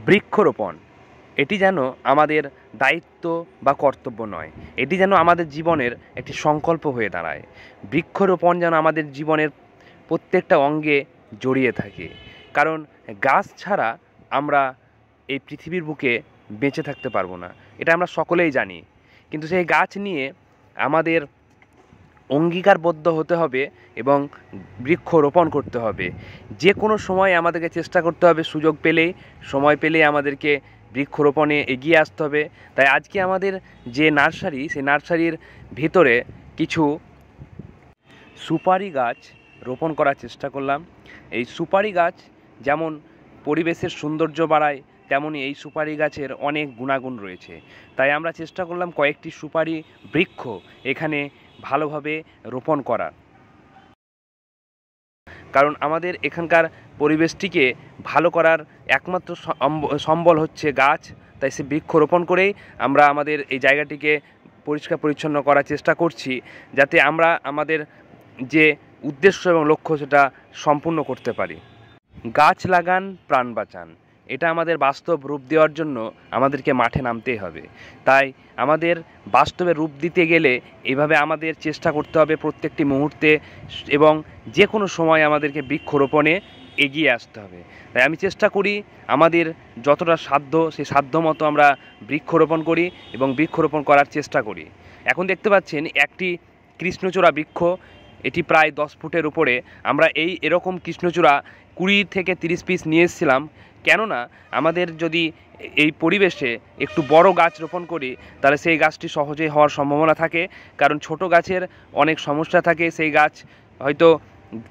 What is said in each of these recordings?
বৃক্ষরোপণ এটি যেন আমাদের দায়িত্ব বা কর্তব্য নয়, এটি যেন আমাদের জীবনের একটি সংকল্প হয়ে দাঁড়ায়। বৃক্ষরোপণ যেন আমাদের জীবনের প্রত্যেকটা অঙ্গে জড়িয়ে থাকে, কারণ গাছ ছাড়া আমরা এই পৃথিবীর বুকে বেঁচে থাকতে পারবো না, এটা আমরা সকলেই জানি। কিন্তু সেই গাছ নিয়ে আমাদের অঙ্গীকারবদ্ধ হতে হবে এবং বৃক্ষরোপণ করতে হবে। যে কোনো সময় আমাদেরকে চেষ্টা করতে হবে, সুযোগ পেলেই, সময় পেলেই আমাদেরকে বৃক্ষরোপণে এগিয়ে আসতে হবে। তাই আজকে আমাদের যে নার্সারি, সেই নার্সারির ভিতরে কিছু সুপারি গাছ রোপণ করার চেষ্টা করলাম। এই সুপারি গাছ যেমন পরিবেশের সৌন্দর্য বাড়ায়, তেমনই এই সুপারি গাছের অনেক গুণাগুণ রয়েছে। তাই আমরা চেষ্টা করলাম কয়েকটি সুপারি বৃক্ষ এখানে ভালোভাবে রোপণ করার, কারণ আমাদের এখানকার পরিবেশটিকে ভালো করার একমাত্র সম্বল হচ্ছে গাছ। তাই সে বৃক্ষ রোপণ করেই আমরা আমাদের এই জায়গাটিকে পরিষ্কার পরিচ্ছন্ন করার চেষ্টা করছি, যাতে আমরা আমাদের যে উদ্দেশ্য এবং লক্ষ্য সেটা সম্পূর্ণ করতে পারি। গাছ লাগান, প্রাণ বাঁচান, এটা আমাদের বাস্তব রূপ দেওয়ার জন্য আমাদেরকে মাঠে নামতেই হবে। তাই আমাদের বাস্তবে রূপ দিতে গেলে এইভাবে আমাদের চেষ্টা করতে হবে প্রত্যেকটি মুহূর্তে, এবং যে কোনো সময় আমাদেরকে বৃক্ষরোপণে এগিয়ে আসতে হবে। তাই আমি চেষ্টা করি আমাদের যতটা সাধ্য সেই সাধ্য মতো আমরা বৃক্ষরোপণ করি এবং বৃক্ষরোপণ করার চেষ্টা করি। এখন দেখতে পাচ্ছেন একটি কৃষ্ণচূড়া বৃক্ষ, এটি প্রায় 10 ফুটের উপরে। আমরা এরকম কৃষ্ণচূড়া 20 থেকে 30 পিস নিয়ে এসেছিলাম, কেননা আমাদের যদি এই পরিবেশে একটু বড় গাছ রোপণ করি তাহলে সেই গাছটি সহজেই হওয়ার সম্ভাবনা থাকে, কারণ ছোট গাছের অনেক সমস্যা থাকে। সেই গাছ হয়তো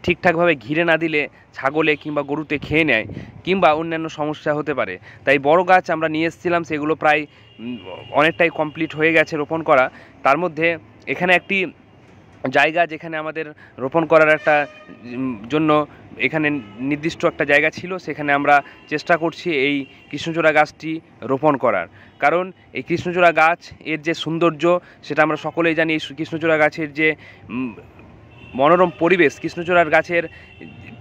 ঠিকঠাকভাবে ঘিরে না দিলে ছাগলে কিংবা গরুতে খেয়ে নেয়, কিংবা অন্যান্য সমস্যা হতে পারে। তাই বড় গাছ আমরা নিয়ে এসেছিলাম, সেগুলো প্রায় অনেকটাই কমপ্লিট হয়ে গেছে রোপণ করা। তার মধ্যে এখানে একটি জায়গা, যেখানে আমাদের রোপণ করার একটা জন্য এখানে নির্দিষ্ট একটা জায়গা ছিল, সেখানে আমরা চেষ্টা করছি এই কৃষ্ণচূড়া গাছটি রোপণ করার। কারণ এই কৃষ্ণচূড়া গাছ এর যে সৌন্দর্য সেটা আমরা সকলেই জানি। এই কৃষ্ণচূড়া গাছের যে মনোরম পরিবেশ, কৃষ্ণচূড়ার গাছের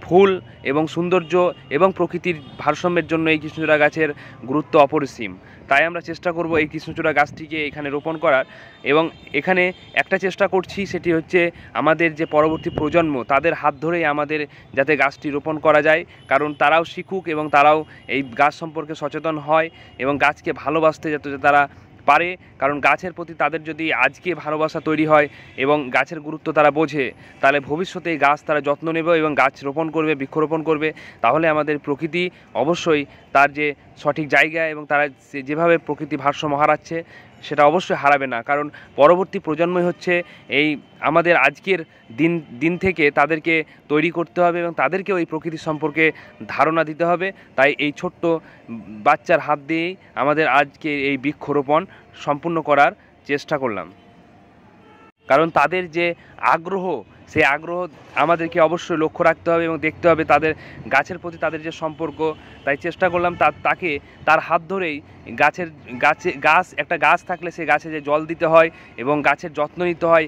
ফুল এবং সৌন্দর্য এবং প্রকৃতির ভারসাম্যের জন্য এই কৃষ্ণচূড়া গাছের গুরুত্ব অপরিসীম। তাই আমরা চেষ্টা করব এই কৃষ্ণচূড়া গাছটিকে এখানে রোপণ করার, এবং এখানে একটা চেষ্টা করছি, সেটি হচ্ছে আমাদের যে পরবর্তী প্রজন্ম, তাদের হাত ধরেই আমাদের যাতে গাছটি রোপণ করা যায়, কারণ তারাও শিখুক এবং তারাও এই গাছ সম্পর্কে সচেতন হয় এবং গাছকে ভালোবাসতে যাতে তারা পারে। কারণ গাছের প্রতি তাদের যদি আজকে ভালোবাসা তৈরি হয় এবং গাছের গুরুত্ব তারা বোঝে, তাহলে ভবিষ্যতে এই গাছ তারা যত্ন নেবে এবং গাছ রোপণ করবে, বৃক্ষরোপণ করবে। তাহলে আমাদের প্রকৃতি অবশ্যই তার যে সঠিক জায়গা এবং তারা যেভাবে প্রকৃতি ভারসাম্য হারাচ্ছে সেটা অবশ্যই হারাবে না, কারণ পরবর্তী প্রজন্মই হচ্ছে এই আমাদের আজকের দিন থেকে তাদেরকে তৈরি করতে হবে এবং তাদেরকেও এই প্রকৃতি সম্পর্কে ধারণা দিতে হবে। তাই এই ছোট্ট বাচ্চার হাত দিয়েই আমাদের আজকে এই বৃক্ষরোপণ সম্পূর্ণ করার চেষ্টা করলাম, কারণ তাদের যে আগ্রহ, সেই আগ্রহ আমাদেরকে অবশ্যই লক্ষ্য রাখতে হবে এবং দেখতে হবে তাদের গাছের প্রতি তাদের যে সম্পর্ক। তাই চেষ্টা করলাম তাকে তার হাত ধরেই গাছ একটা গাছ থাকলে সে গাছে যে জল দিতে হয় এবং গাছের যত্ন নিতে হয়